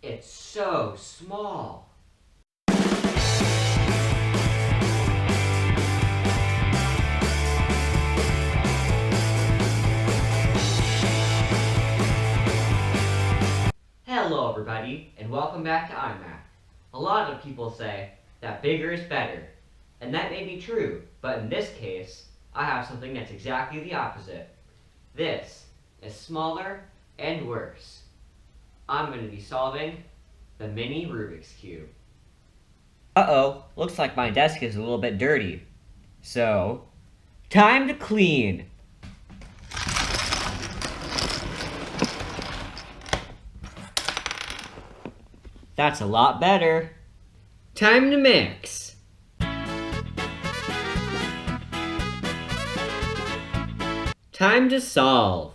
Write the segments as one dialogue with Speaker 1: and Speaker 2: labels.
Speaker 1: It's so small. Hello everybody, and welcome back to iMac. A lot of people say that bigger is better, and that may be true, but in this case, I have something that's exactly the opposite. This is smaller and worse. I'm going to be solving the mini Rubik's Cube. Uh-oh, looks like my desk is a little bit dirty. So, time to clean. That's a lot better. Time to mix. Time to solve.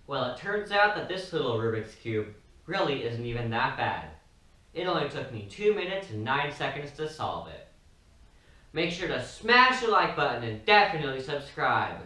Speaker 1: Well, it turns out that this little Rubik's Cube really isn't even that bad. It only took me 2 minutes and 9 seconds to solve it. Make sure to smash the like button and definitely subscribe.